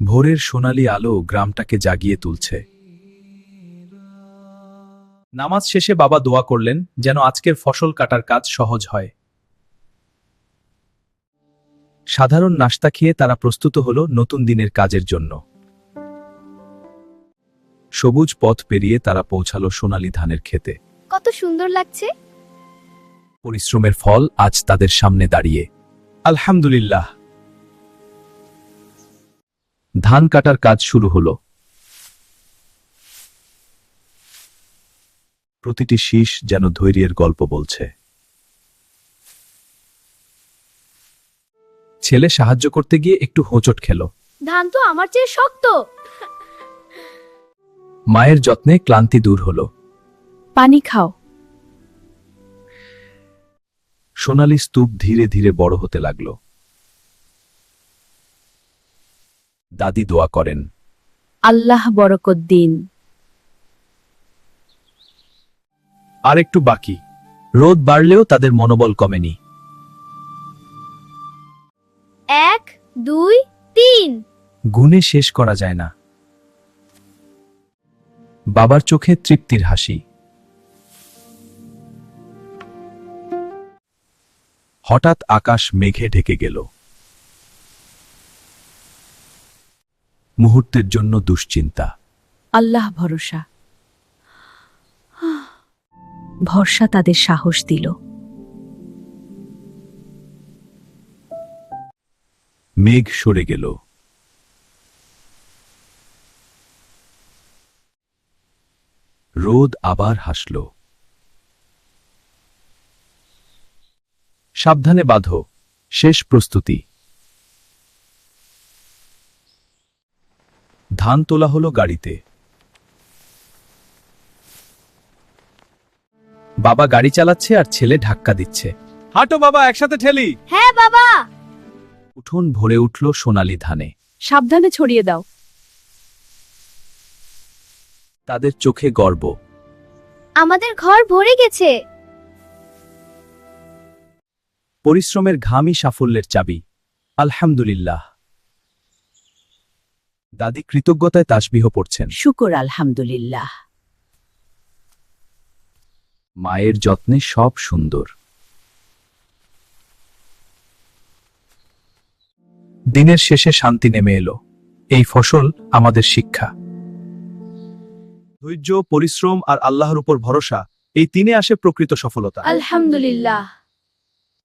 ভোরের সোনালি আলো গ্রামটাকে জাগিয়ে তুলছে। নামাজ শেষে বাবা দোয়া করলেন যেন আজকের ফসল কাটার কাজ সহজ হয়। সাধারণ নাশতা খেয়ে তারা প্রস্তুত হলো নতুন দিনের কাজের জন্য। সবুজ পথ পেরিয়ে তারা পৌঁছালো সোনালী ধানের ক্ষেতে। কত সুন্দর লাগছে। পরিশ্রমের ফল আজ তাদের সামনে দাঁড়িয়ে। আলহামদুলিল্লাহ। ধান কাটার কাজ শুরু হলো। প্রতিটি শীষ যেন ধৈর্যের গল্প বলছে। ছেলে সাহায্য করতে গিয়ে একটু হোঁচট খেল। ধান তো আমার চেয়ে শক্ত। মায়ের যত্নে ক্লান্তি দূর হলো। পানি খাও। সোনালী স্তূপ ধীরে ধীরে বড় হতে লাগল। দাদি দোয়া করেন, আল্লাহ বরকত দিন। আর একটু বাকি। রোদ বাড়লেও তাদের মনোবল কমেনি। 1 2 3। গুণে শেষ করা যায় না। বাবার চোখে তৃপ্তির হাসি। হঠাৎ আকাশ মেঘে ঢেকে গেল। মুহূর্তের জন্য দুশ্চিন্তা। আল্লাহ ভরসা। ভরসা তাদের সাহস দিল। মেঘ সরে গেল। রোদ আবার হাসল। সাবধানে বাঁধো, শেষ প্রস্তুতি। ধান তোলা হলো গাড়িতে। বাবা গাড়ি চালাচ্ছে আর ছেলে ধাক্কা দিচ্ছে। হাঁটো বাবা, একসাথে ঠেলি। হ্যাঁ বাবা। উঠোন ভরে উঠল সোনালী ধানে। সাবধানে ছড়িয়ে দাও। তাদের চোখে গর্ব। আমাদের ঘর ভরে গেছে। পরিশ্রমের ঘামই সাফল্যের চাবি। আলহামদুলিল্লাহ। দাদি কৃতজ্ঞতায় তাসবিহ পড়ছেন। শুকর আলহামদুলিল্লাহ। মায়ের যত্নে সব সুন্দর। দিনের শেষে শান্তি নেমে এলো। এই ফসল আমাদের শিক্ষা। ধৈর্য, পরিশ্রম আর আল্লাহর উপর ভরসা, এই তিনে আসে প্রকৃত সফলতা। আলহামদুলিল্লাহ।